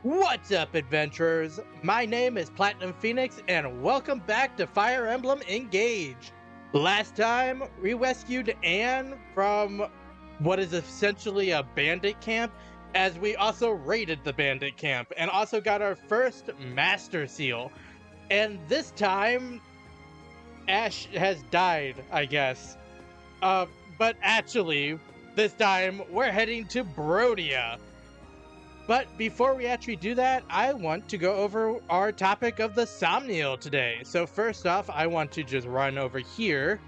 What's up, adventurers? My name is Platinum Phoenix, and welcome back to Fire Emblem Engage. Last time, we rescued Anne from what is essentially a bandit camp, as we also raided the bandit camp, and also got our first Master Seal. And this time, Ash has died, I guess. But actually, this time, we're heading to Brodia. But before we actually do that, I want to go over our topic of the Somniel today. So first off, I want to just run over here.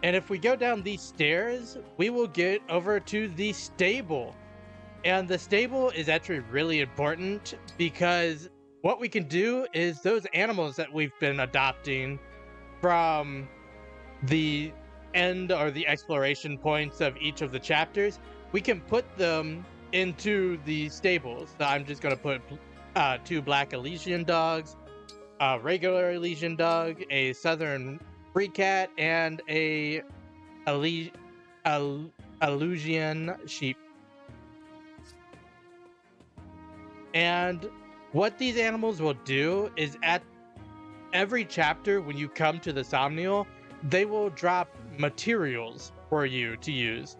And if we go down these stairs, we will get over to the stable. And the stable is actually really important because what we can do is those animals that we've been adopting from the end or the exploration points of each of the chapters, we can put them into the stables. So I'm just going to put 2 black Elysian dogs, a regular Elysian dog, a southern free cat, and a Elusian sheep. And what these animals will do is at every chapter when you come to the Somniel, they will drop materials for you to use.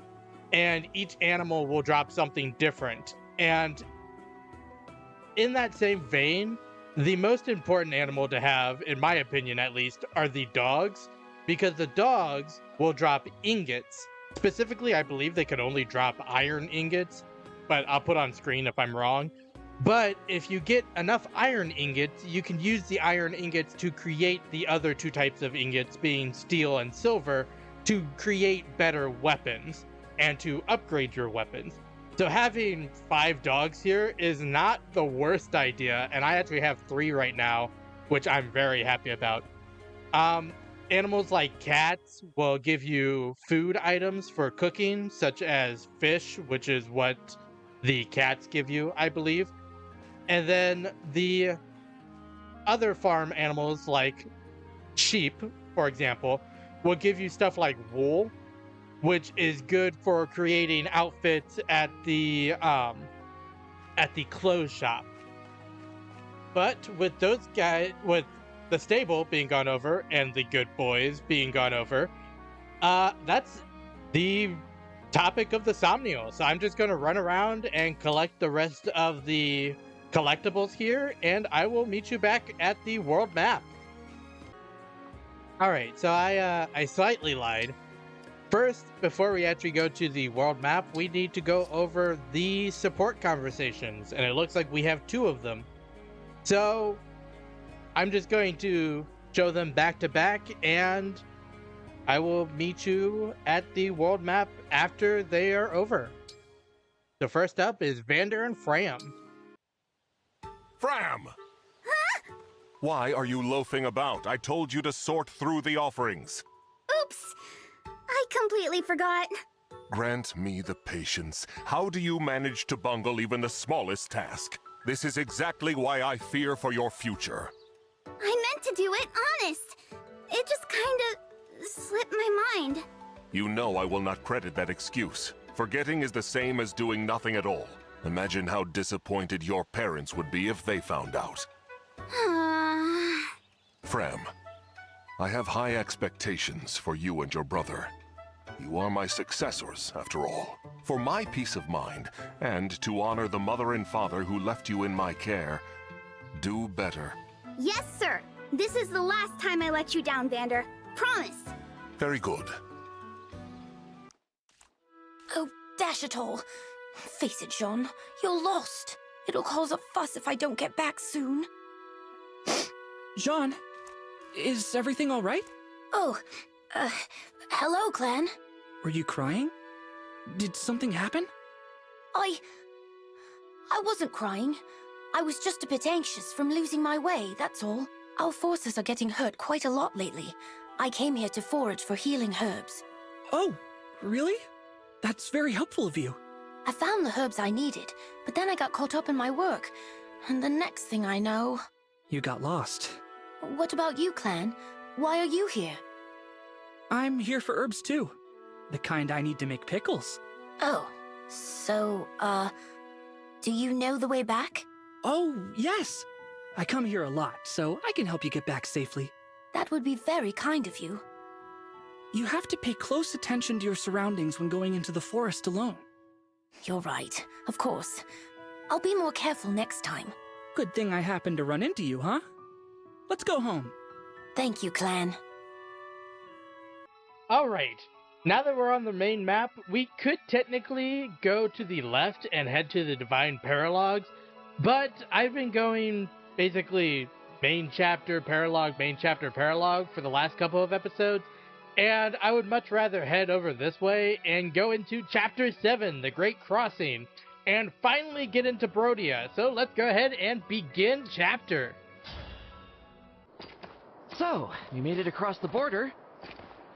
And each animal will drop something different. And in that same vein, the most important animal to have, in my opinion at least, are the dogs, because the dogs will drop ingots. Specifically, I believe they can only drop iron ingots, but I'll put on screen if I'm wrong. But if you get enough iron ingots, you can use the iron ingots to create the other 2 types of ingots, being steel and silver, to create better weapons and to upgrade your weapons. So having 5 dogs here is not the worst idea, and I actually have 3 right now, which I'm very happy about. Animals like cats will give you food items for cooking, such as fish, which is what the cats give you, I believe. And then the other farm animals like sheep, for example, will give you stuff like wool, which is good for creating outfits at the clothes shop. But with those guys, with the stable being gone over and the good boys being gone over, that's the topic of the Somniel. So I'm just going to run around and collect the rest of the collectibles here, and I will meet you back at the world map. All right, so I slightly lied. First, before we actually go to the world map, we need to go over the support conversations, and it looks like we have 2 of them. So I'm just going to show them back to back, and I will meet you at the world map after they are over. So first up is Vander and Fram. Fram! Huh? Why are you loafing about? I told you to sort through the offerings. Oops! I completely forgot. Grant me the patience. How do you manage to bungle even the smallest task? This is exactly why I fear for your future. I meant to do it, honest. It just kinda slipped my mind. You know I will not credit that excuse. Forgetting is the same as doing nothing at all. Imagine how disappointed your parents would be if they found out. Fram, I have high expectations for you and your brother. You are my successors, after all. For my peace of mind, and to honor the mother and father who left you in my care, do better. Yes, sir. This is the last time I let you down, Vander. Promise. Very good. Oh, dash it all. Face it, Jean. You're lost. It'll cause a fuss if I don't get back soon. Jean, is everything all right? Oh, hello, Clan. Were you crying? Did something happen? I wasn't crying. I was just a bit anxious from losing my way, that's all. Our forces are getting hurt quite a lot lately. I came here to forage for healing herbs. Oh, really? That's very helpful of you. I found the herbs I needed, but then I got caught up in my work. And the next thing I know... You got lost. What about you, Clan? Why are you here? I'm here for herbs too. The kind I need to make pickles. Oh, so, do you know the way back? Oh, yes! I come here a lot, so I can help you get back safely. That would be very kind of you. You have to pay close attention to your surroundings when going into the forest alone. You're right, of course. I'll be more careful next time. Good thing I happened to run into you, huh? Let's go home. Thank you, Clan. Alright, now that we're on the main map, we could technically go to the left and head to the Divine Paralogs, but I've been going basically main chapter, paralog, for the last couple of episodes, and I would much rather head over this way and go into Chapter 7, The Great Crossing, and finally get into Brodia. So let's go ahead and begin chapter. So, we made it across the border.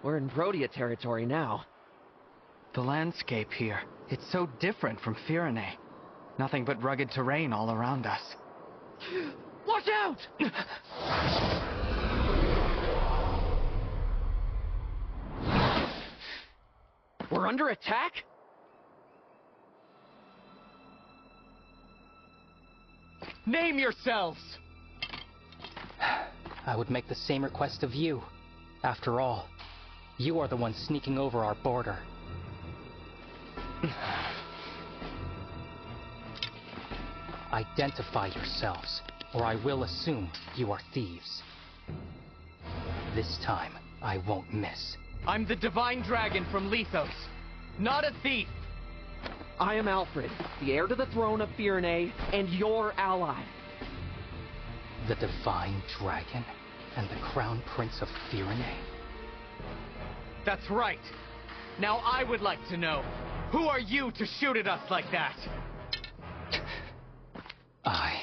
We're in Brodia territory now. The landscape here, it's so different from Firene. Nothing but rugged terrain all around us. Watch out! We're under attack? Name yourselves! I would make the same request of you. After all, you are the one sneaking over our border. Identify yourselves, or I will assume you are thieves. This time, I won't miss. I'm the Divine Dragon from Lethos, not a thief! I am Alfred, the heir to the throne of Firene, and your ally. The Divine Dragon and the Crown Prince of Firene? That's right. Now I would like to know, who are you to shoot at us like that? I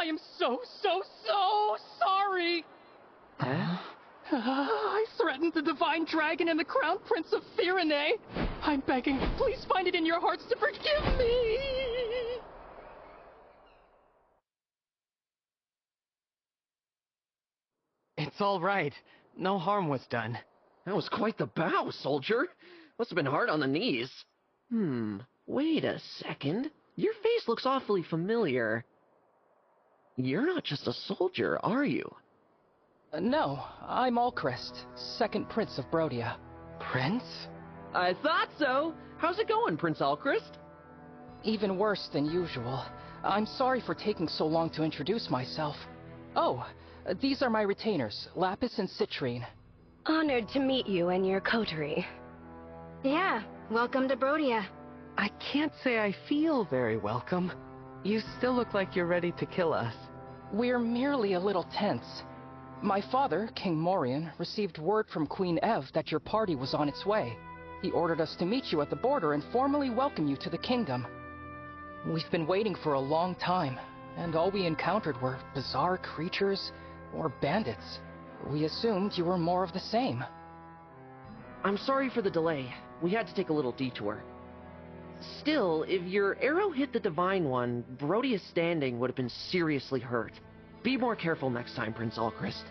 am so sorry! Huh? I threatened the Divine Dragon and the Crown Prince of Firene. I'm begging, please find it in your hearts to forgive me! It's all right. No harm was done. That was quite the bow, soldier. Must have been hard on the knees. Wait a second. Your face looks awfully familiar. You're not just a soldier, are you? No, I'm Alcrest, second Prince of Brodia. Prince? I thought so. How's it going, Prince Alcrest? Even worse than usual. I'm sorry for taking so long to introduce myself. Oh, these are my retainers, Lapis and Citrine. Honored to meet you and your coterie. Yeah, welcome to Brodia. I can't say I feel very welcome. You still look like you're ready to kill us. We're merely a little tense. My father, King Morian, received word from Queen Ev that your party was on its way. He ordered us to meet you at the border and formally welcome you to the kingdom. We've been waiting for a long time, and all we encountered were bizarre creatures or bandits. We assumed you were more of the same. I'm sorry for the delay. We had to take a little detour. Still, if your arrow hit the Divine One, Brodia's standing would have been seriously hurt. Be more careful next time, Prince Alcrest.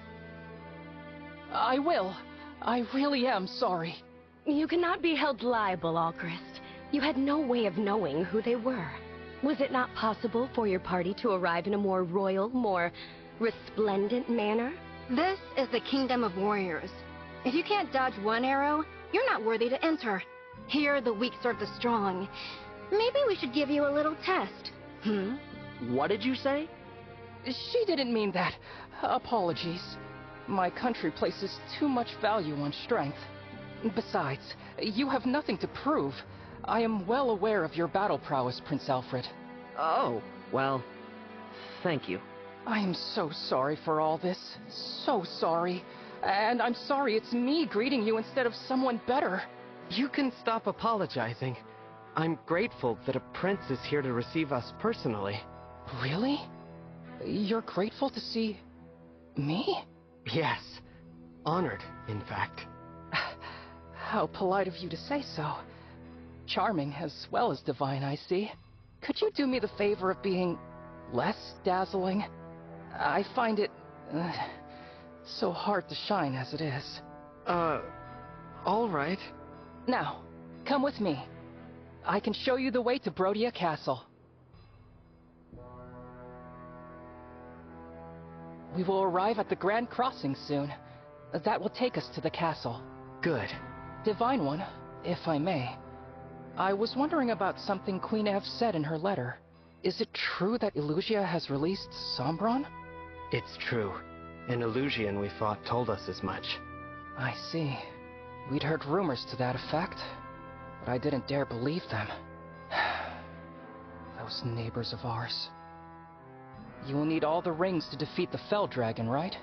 I will. I really am sorry. You cannot be held liable, Alcrest. You had no way of knowing who they were. Was it not possible for your party to arrive in a more royal, more resplendent manner? This is the Kingdom of Warriors. If you can't dodge one arrow, you're not worthy to enter. Here, the weak serve the strong. Maybe we should give you a little test. What did you say? She didn't mean that. Apologies. My country places too much value on strength. Besides, you have nothing to prove. I am well aware of your battle prowess, Prince Alfred. Oh, well, thank you. I am so sorry for all this. So sorry. And I'm sorry it's me greeting you instead of someone better. You can stop apologizing. I'm grateful that a prince is here to receive us personally. Really? You're grateful to see me? Yes. Honored, in fact. How polite of you to say so. Charming as well as divine, I see. Could you do me the favor of being less dazzling? I find it so hard to shine as it is. All right. Now, come with me. I can show you the way to Brodia Castle. We will arrive at the Grand Crossing soon. That will take us to the castle. Good. Divine One, if I may. I was wondering about something Queen Ev said in her letter. Is it true that Elusia has released Sombron? It's true. An Elusian we fought told us as much. I see. We'd heard rumors to that effect, but I didn't dare believe them. Those neighbors of ours. You will need all the rings to defeat the Fell Dragon, right?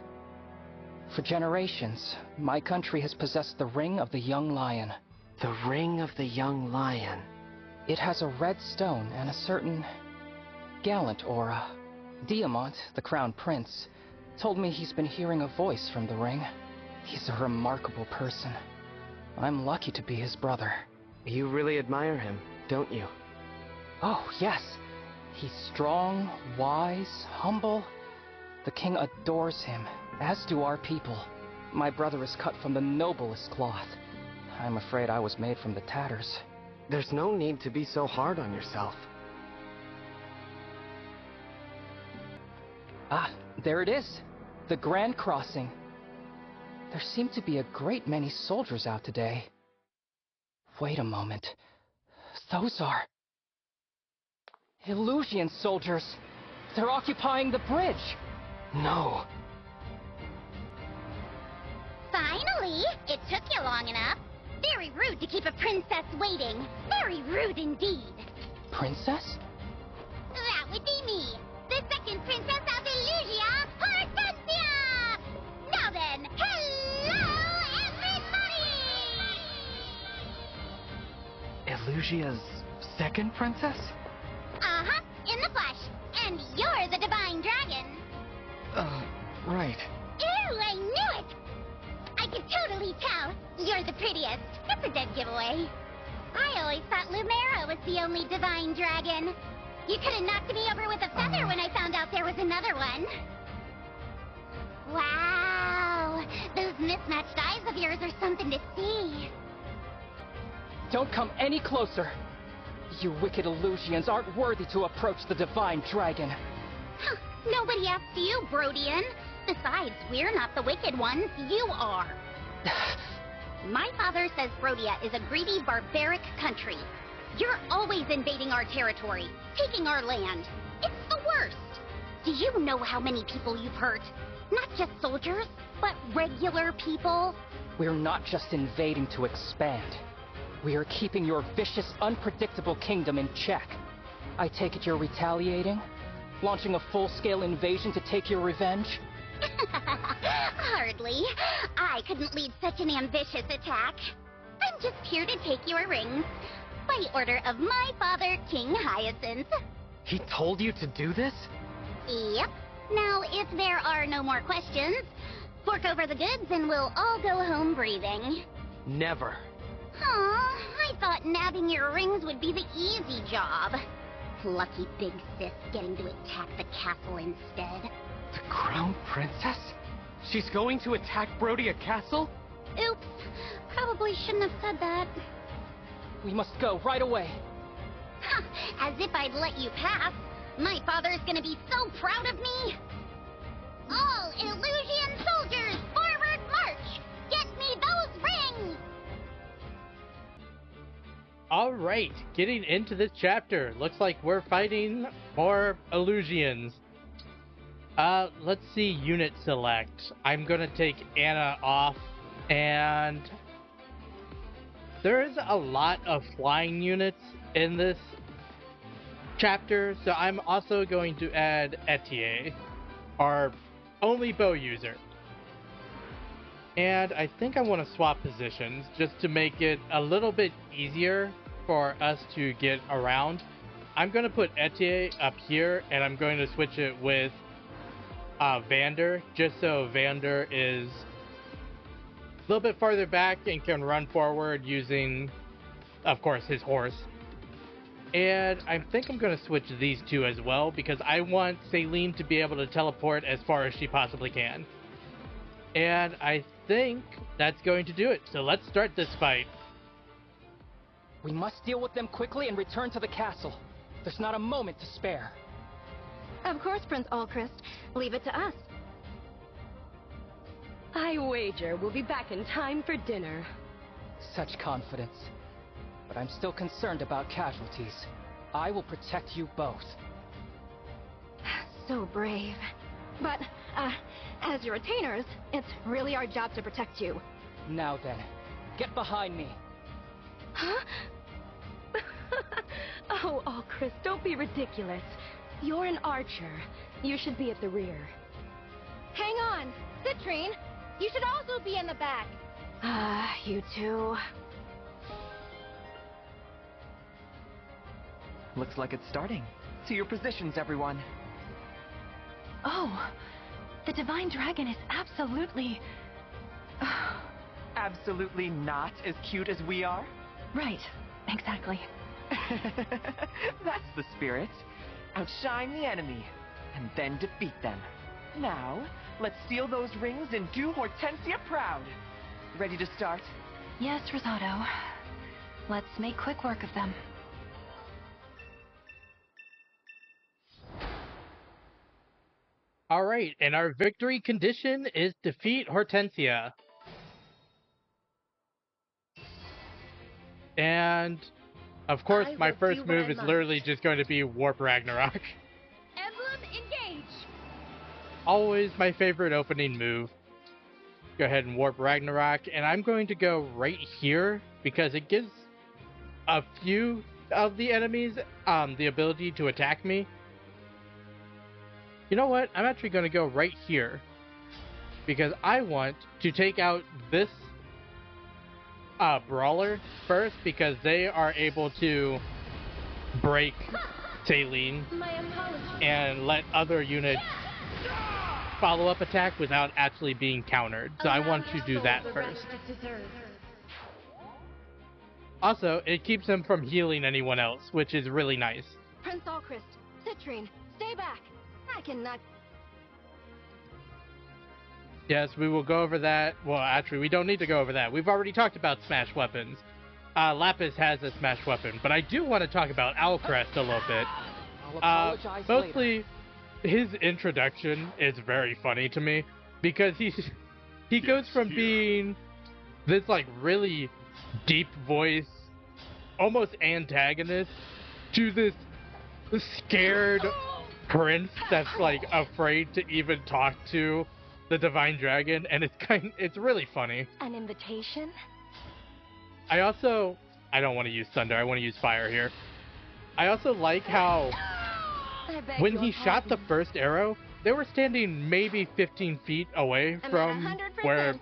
For generations, my country has possessed the Ring of the Young Lion. The Ring of the Young Lion. It has a red stone and a certain gallant aura. Diamant, the Crown Prince, told me he's been hearing a voice from the ring. He's a remarkable person. I'm lucky to be his brother. You really admire him, don't you? Oh, yes. He's strong, wise, humble. The king adores him, as do our people. My brother is cut from the noblest cloth. I'm afraid I was made from the tatters. There's no need to be so hard on yourself. Ah, there it is. The Grand Crossing. There seem to be a great many soldiers out today. Wait a moment. Those are... Elusian soldiers! They're occupying the bridge! No. Finally! It took you long enough. Very rude to keep a princess waiting. Very rude indeed. Princess? That would be me. The second princess of Elusia, Hortensia! Now then, hello everybody! Elusia's second princess? Uh-huh, in the flesh. And you're the divine dragon. Right. Ew, I knew it! I could totally tell. You're the prettiest. That's a dead giveaway. I always thought Lumera was the only divine dragon. You could have knocked me over with a feather when I found out there was another one. Wow, those mismatched eyes of yours are something to see. Don't come any closer. You wicked Elusians aren't worthy to approach the divine dragon. Huh, nobody asked you, Brodian. Besides, we're not the wicked ones, you are. My father says Brodia is a greedy, barbaric country. You're always invading our territory, taking our land. It's the worst. Do you know how many people you've hurt? Not just soldiers, but regular people. We're not just invading to expand. We are keeping your vicious, unpredictable kingdom in check. I take it you're retaliating? Launching a full-scale invasion to take your revenge? Hardly. I couldn't lead such an ambitious attack. I'm just here to take your rings. By order of my father, King Hyacinth. He told you to do this? Yep. Now, if there are no more questions, fork over the goods and we'll all go home breathing. Never. Aw, I thought nabbing your rings would be the easy job. Lucky big sis getting to attack the castle instead. The Crown Princess? She's going to attack Brodia Castle? Oops. Probably shouldn't have said that. We must go right away. Huh, as if I'd let you pass. My father's gonna be so proud of me. All Elusian soldiers, forward march! Get me those rings! Alright, getting into this chapter. Looks like we're fighting more Elusians. Let's see, unit select. I'm gonna take Anna off, and there is a lot of flying units in this chapter, so I'm also going to add Etier, our only bow user. And I think I want to swap positions just to make it a little bit easier for us to get around. I'm going to put Etier up here, and I'm going to switch it with Vander, just so Vander is a little bit farther back and can run forward using, of course, his horse. And I think I'm going to switch these two as well, because I want Celine to be able to teleport as far as she possibly can. And I think that's going to do it. So let's start this fight. We must deal with them quickly and return to the castle. There's not a moment to spare. Of course, Prince Allchrist. Leave it to us. I wager we'll be back in time for dinner. Such confidence. But I'm still concerned about casualties. I will protect you both. So brave. But, as your retainers, it's really our job to protect you. Now then, get behind me. Huh? Oh, Chris, don't be ridiculous. You're an archer. You should be at the rear. Hang on! Citrine! You should also be in the back! You two... Looks like it's starting. To your positions, everyone. Oh, the Divine Dragon is absolutely... Absolutely not as cute as we are? Right, exactly. That's the spirit. Outshine the enemy, and then defeat them. Now, let's steal those rings and do Hortensia proud. Ready to start? Yes, Rosato. Let's make quick work of them. All right, and our victory condition is defeat Hortensia. And, of course, my first move is literally just going to be Warp Ragnarok. Emblem, engage! Always my favorite opening move. Go ahead and Warp Ragnarok, and I'm going to go right here because it gives a few of the enemies the ability to attack me. You know what? I'm actually going to go right here because I want to take out this brawler first because they are able to break Saline and let other units follow up attack without actually being countered. So I want to do that first. Also, it keeps them from healing anyone else, which is really nice. Prince Allchrist, Citrine, stay back! I cannot... Yes, we will go over that. Well, actually, we don't need to go over that. We've already talked about smash weapons. Lapis has a smash weapon, but I do want to talk about Owlcrest a little bit. Mostly, his introduction is very funny to me because he goes from being this like really deep voice, almost antagonist, to this scared prince that's like afraid to even talk to the Divine Dragon, and it's really funny. An invitation? I don't want to use thunder, I want to use fire here. I also like how when he shot the first arrow, they were standing maybe 15 feet away from where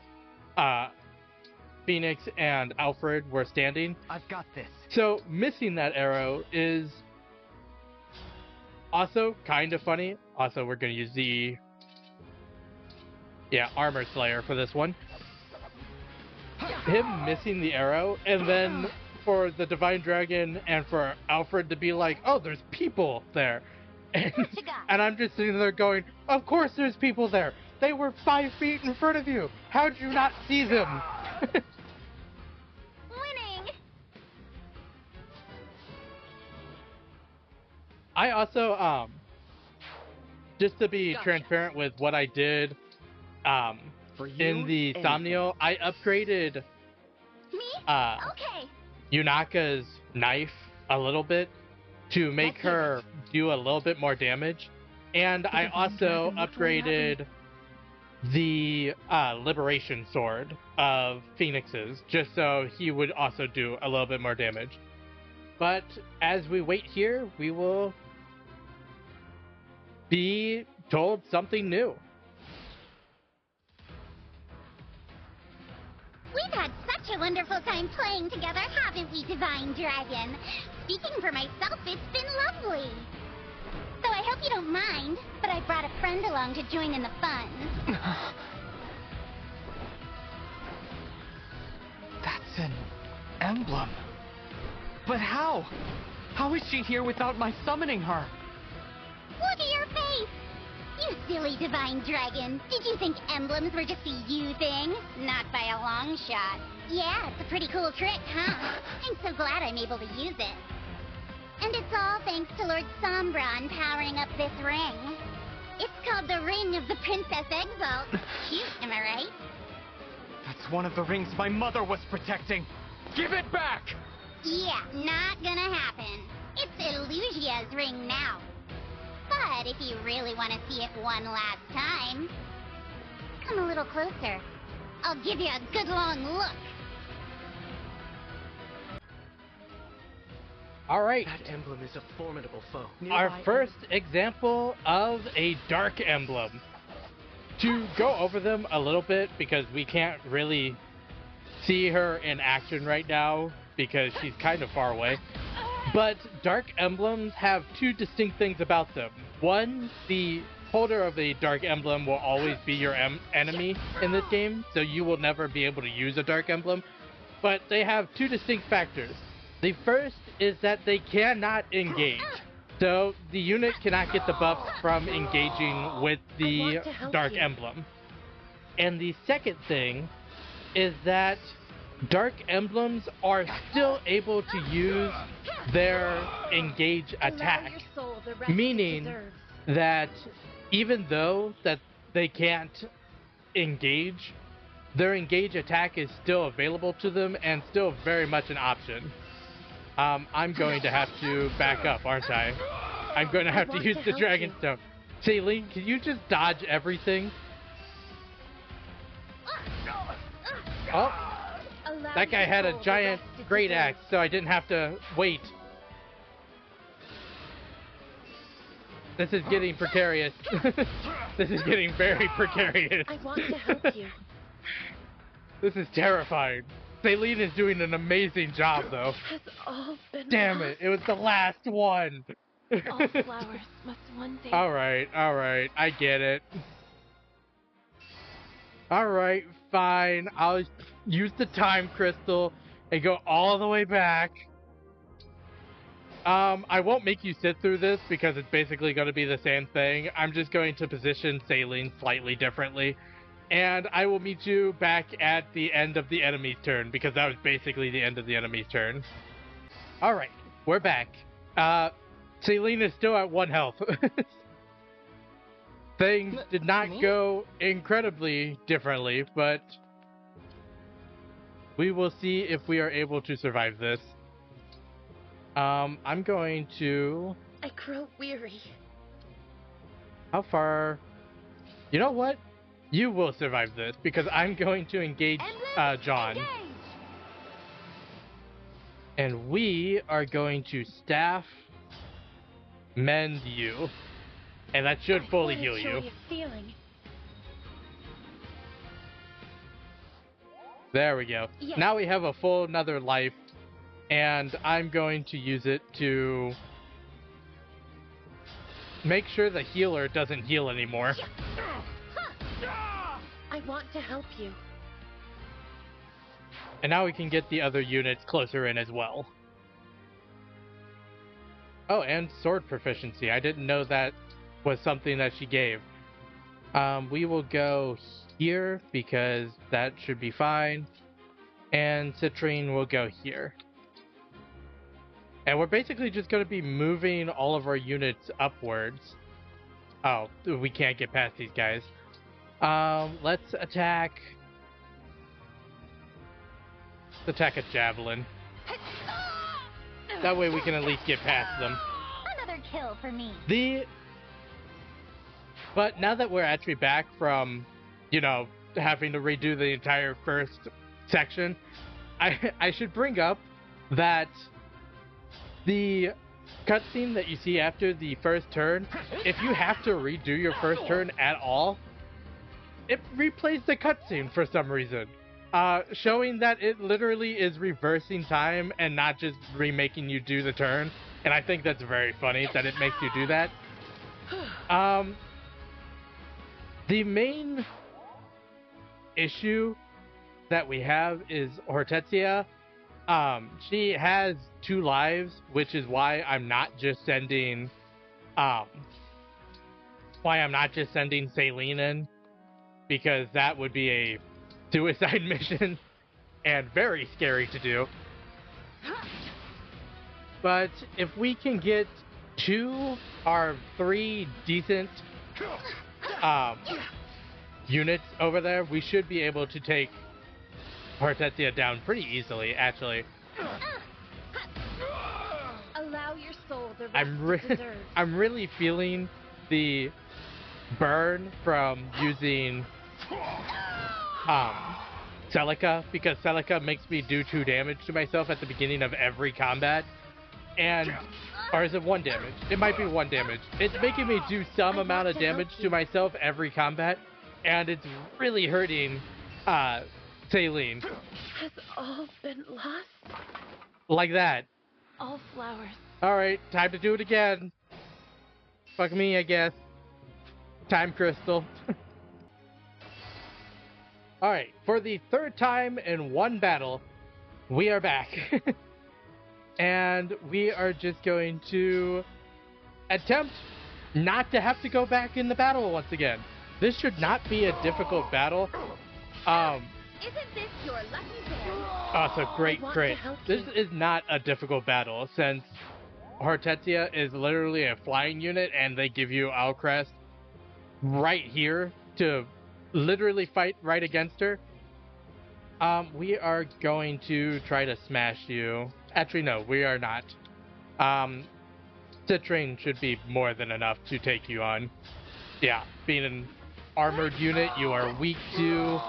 Phoenix and Alfred were standing. I've got this. So missing that arrow is also kind of funny. Also, we're going to use the Armor Slayer for this one. Him missing the arrow, and then for the Divine Dragon and for Alfred to be like, oh, there's people there. And I'm just sitting there going, of course there's people there. They were 5 feet in front of you. How'd you not see them? Winning! I also, just to be transparent with what I did in the Somnial, I upgraded Yunaka's knife a little bit to make her do a little bit more damage. And I also upgraded the Liberation Sword of Phoenix's, just so he would also do a little bit more damage. But as we wait here, we will be told something new. We've had such a wonderful time playing together, haven't we, Divine Dragon? Speaking for myself, it's been lovely. So I hope you don't mind, but I brought a friend along to join in the fun. That's an emblem. But how? How is she here without my summoning her? Look at your face! You silly divine dragon. Did you think emblems were just a you thing? Not by a long shot. Yeah, it's a pretty cool trick, huh? I'm so glad I'm able to use it. And it's all thanks to Lord Sombron powering up this ring. It's called the Ring of the Princess Exalt. Cute, am I right? That's one of the rings my mother was protecting. Give it back! Yeah, not gonna happen. It's Elusia's ring now. But if you really want to see it one last time, come a little closer. I'll give you a good long look. All right. That emblem is a formidable foe. Our first example of a dark emblem. To go over them a little bit, because we can't really see her in action right now because she's kind of far away. But dark emblems have two distinct things about them. One, the holder of a dark emblem will always be your enemy in this game, so you will never be able to use a dark emblem. But they have two distinct factors. The first is that they cannot engage. So the unit cannot get the buffs from engaging with the dark emblem. And the second thing is that dark emblems are still able to use their engage attack, meaning that even though that they can't engage, their engage attack is still available to them and still very much an option. I'm going to have to back up, aren't I? I'm going to have to use the Dragon Stone. Celine, can you just dodge everything? Oh, that guy had a giant great axe, so I didn't have to wait. This is getting precarious. This is getting very precarious. I want to help you. This is terrifying. Celine is doing an amazing job, though. Has all been Damn it, it was the last one. All flowers must one day. Alright, I get it. Alright, fine. I'll use the time crystal and go all the way back. I won't make you sit through this because it's basically going to be the same thing. I'm just going to position Celine slightly differently. And I will meet you back at the end of the enemy's turn, because that was basically the end of the enemy's turn. Alright, we're back. Celine is still at 1 health. Things did not go incredibly differently, but we will see if we are able to survive this. I'm going to... I grow weary. How far... You know what? You will survive this, because I'm going to engage John. And we are going to staff mend you. And that should fully heal you. There we go. Yes. Now we have a full another life. And I'm going to use it to make sure the healer doesn't heal anymore. I want to help you. And now we can get the other units closer in as well. Oh, and sword proficiency. I didn't know that was something that she gave. We will go here because that should be fine. And Citrine will go here. And we're basically just going to be moving all of our units upwards. Oh, we can't get past these guys. Let's attack. Let's attack a javelin. That way we can at least get past them. Another kill for me. But now that we're actually back from, you know, having to redo the entire first section, I should bring up that the cutscene that you see after the first turn, if you have to redo your first turn at all, it replays the cutscene for some reason. Showing that it literally is reversing time and not just remaking you do the turn. And I think that's very funny that it makes you do that. The main issue that we have is Hortensia. She has 2 lives, which is why I'm not just sending why I'm not just sending Saline in, because that would be a suicide mission and very scary to do. But if we can get 2 or 3 decent units over there, we should be able to take Hortensia down pretty easily, actually. Allow your soul the rest it deserves. I'm really feeling the burn from using Celica, because Celica makes me do 2 damage to myself at the beginning of every combat. And, or is it 1 damage? It might be 1 damage. It's making me do some amount of damage to myself every combat, and it's really hurting Saline. Has all been lost? Like that. All flowers. Alright, time to do it again. Fuck me, I guess. Time crystal. Alright, for the 3rd time in 1 battle, we are back. And we are just going to attempt not to have to go back in the battle once again. This should not be a difficult battle. Isn't this your lucky day? Oh, so great. This is not a difficult battle, since Hortensia is literally a flying unit, and they give you Alcrest right here to literally fight right against her. We are going to try to smash you. Actually, no, we are not. Citrine should be more than enough to take you on. Yeah, being an armored unit, you are weak to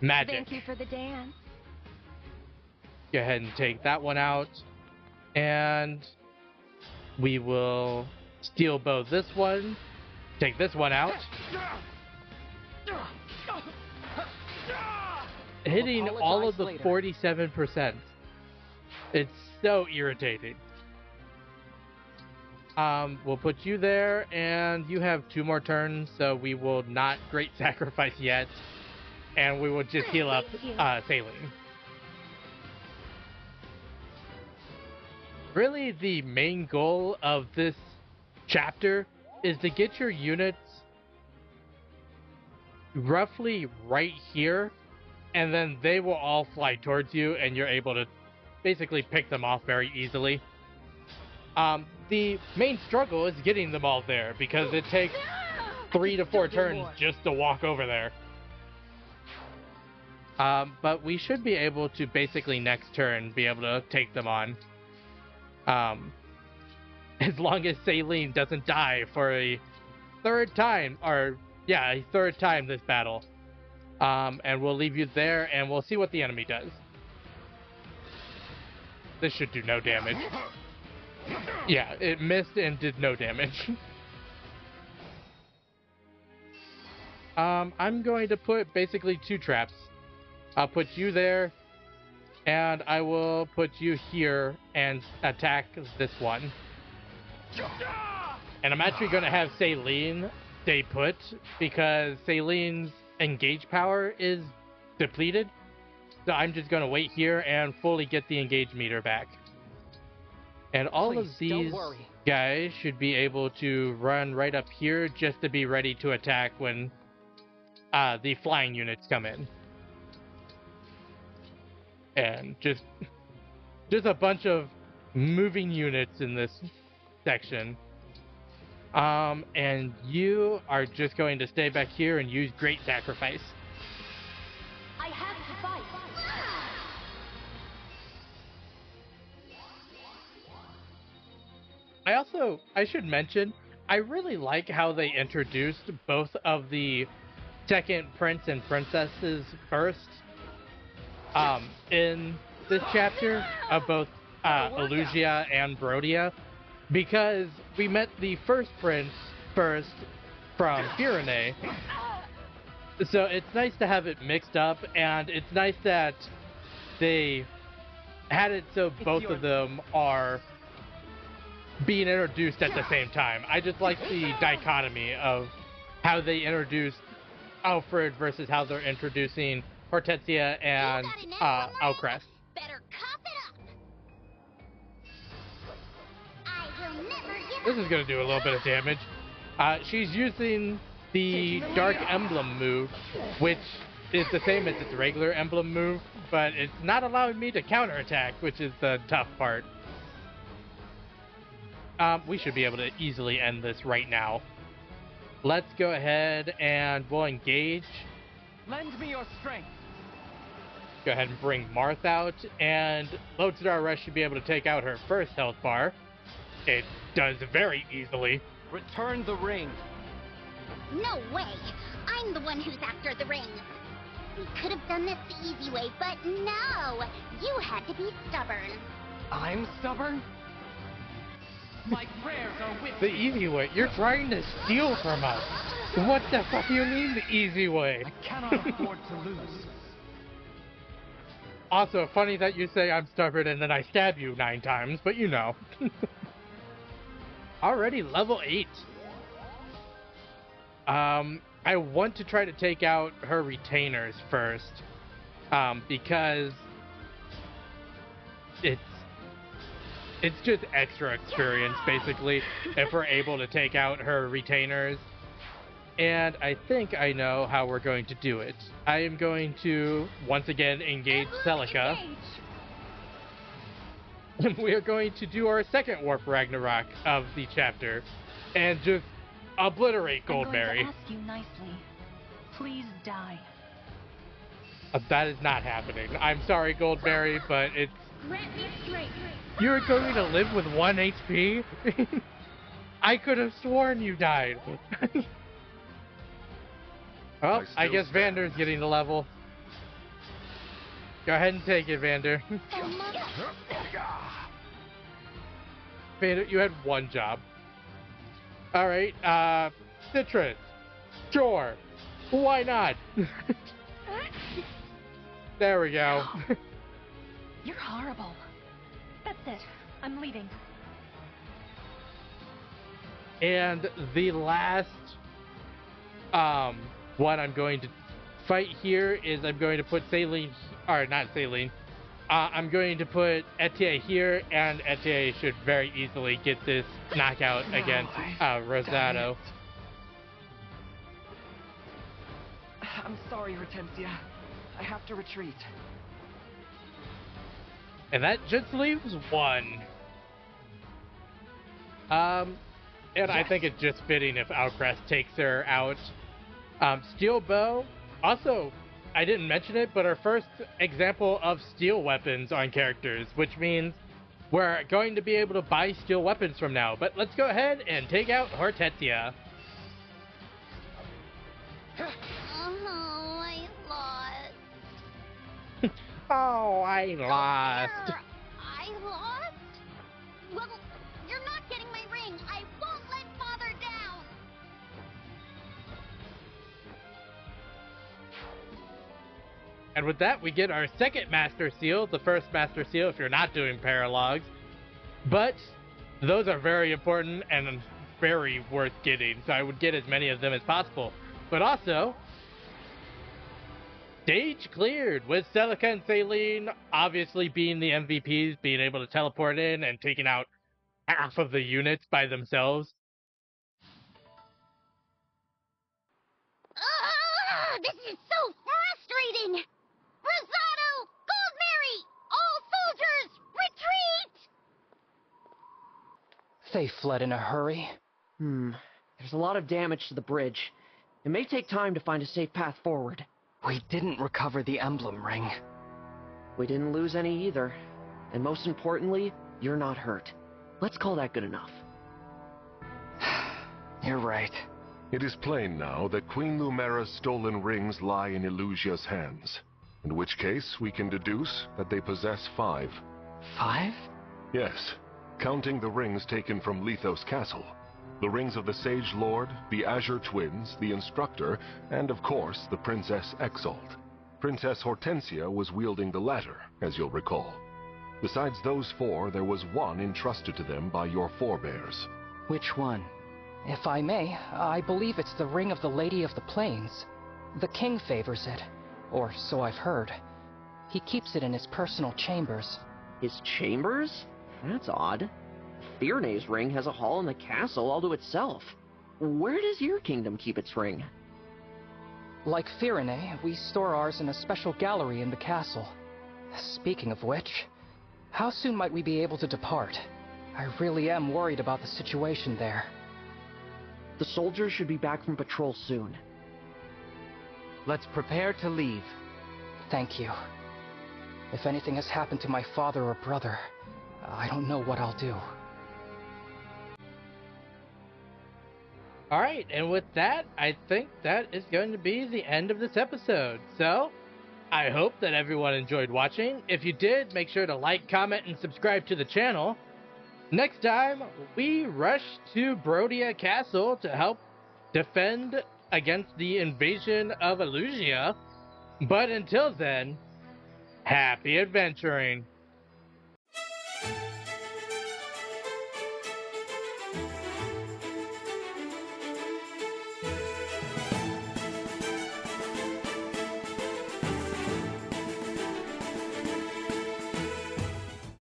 magic. Thank you for the dance. Go ahead and take that one out. And we will steel bow this one. Take this one out. Hitting all of the 47%. It's so irritating. We'll put you there, and you have 2 more turns, so we will not great sacrifice yet. And we will just heal up Saline. Really, the main goal of this chapter is to get your units roughly right here, and then they will all fly towards you, and you're able to basically pick them off very easily. The main struggle is getting them all there, because it takes 3 to 4 turns just to walk over there. But we should be able to basically next turn be able to take them on. As long as Saline doesn't die for a 3rd time, or yeah, a 3rd time this battle. And we'll leave you there, and we'll see what the enemy does. This should do no damage. Yeah, it missed and did no damage. I'm going to put basically 2 traps. I'll put you there, and I will put you here and attack this one. And I'm actually going to have Saline stay put, because Saline's engage power is depleted. So I'm just going to wait here and fully get the engage meter back. And all of these guys should be able to run right up here just to be ready to attack when the flying units come in. And just a bunch of moving units in this section. And you are just going to stay back here and use Great Sacrifice. I have to fight. I should mention, I really like how they introduced both of the second prince and princesses first in this chapter, of both Elusian and Brodia, because we met the first prince first from Firene. So it's nice to have it mixed up, and it's nice that they had it so both of them are being introduced at the same time. I just like the dichotomy of how they introduced Alfred versus how they're introducing Hortensia and Alcrest. Better cough it up. I will never give This is going to do a little bit of damage. She's using the Dark Emblem move, which is the same as its regular Emblem move, but it's not allowing me to counterattack, which is the tough part. We should be able to easily end this right now. Let's go ahead and we'll engage. Lend me your strength. Go ahead and bring Marth out, and Lodestar Rush should be able to take out her first health bar. It does very easily. Return the ring. No way! I'm the one who's after the rings. We could have done this the easy way, but no! You had to be stubborn. I'm stubborn? My prayers are with The easy way? You're trying to steal from us. What the fuck do you mean the easy way? I cannot afford to lose. Also, funny that you say I'm stubborn and then I stab you 9 times, but you know. Already level 8. I want to try to take out her retainers first, because it's just extra experience, basically, if we're able to take out her retainers. And I think I know how we're going to do it. I am going to, once again, engage Celica. We are going to do our second Warp Ragnarok of the chapter, and just obliterate Goldberry. I'm going to ask you nicely. Please die. That is not happening. I'm sorry, Goldberry, but it's... Grant me strength. You're going to live with 1 HP? I could have sworn you died. Well, I guess Vander's getting the level. Go ahead and take it, Vander. Vander, you had 1 job. Alright, Citrus. Sure. Why not? There we go. You're horrible. That's it. I'm leaving. And the last one I'm going to fight here is I'm going to put Saline, or not Saline, I'm going to put Etier here, and Etier should very easily get this knockout against Rosado. I'm sorry, Hortensia. I have to retreat. And that just leaves 1. And yes. I think it's just fitting if Alcrest takes her out. Steel Bow, also, I didn't mention it, but our first example of steel weapons on characters, which means we're going to be able to buy steel weapons from now. But let's go ahead and take out Hortensia. Oh, I lost. Oh, I lost. I lost? Well, you're not getting my ring. I won't let Father down. And with that, we get our second Master Seal, the first Master Seal if you're not doing paralogs. But those are very important and very worth getting, so I would get as many of them as possible. But also, stage cleared with Celica and Saline obviously being the MVPs, being able to teleport in and taking out half of the units by themselves. This is so frustrating! Rosado! Goldberry! All soldiers, retreat! They fled in a hurry. There's a lot of damage to the bridge. It may take time to find a safe path forward. We didn't recover the emblem ring. We didn't lose any either. And most importantly, you're not hurt. Let's call that good enough. You're right. It is plain now that Queen Lumera's stolen rings lie in Elusia's hands, in which case we can deduce that they possess 5. 5? Yes, counting the rings taken from Lethos Castle. The rings of the Sage Lord, the Azure Twins, the Instructor, and of course the Princess Exalt. Princess Hortensia was wielding the latter, as you'll recall. Besides those 4, there was one entrusted to them by your forebears. Which one? If I may, I believe it's the Ring of the Lady of the Plains. The king favors it, or so I've heard. He keeps it in his personal chambers. His chambers? That's odd. Fierne's ring has a hall in the castle all to itself. where does your kingdom keep its ring? Like Firene, we store ours in a special gallery in the castle. Speaking of which, how soon might we be able to depart? I really am worried about the situation there. The soldiers should be back from patrol soon. Let's prepare to leave. Thank you. If anything has happened to my father or brother, I don't know what I'll do. Alright, and with that, I think that is going to be the end of this episode. So, I hope that everyone enjoyed watching. If you did, make sure to like, comment, and subscribe to the channel. Next time, we rush to Brodia Castle to help defend against the invasion of Elusia. But until then, happy adventuring!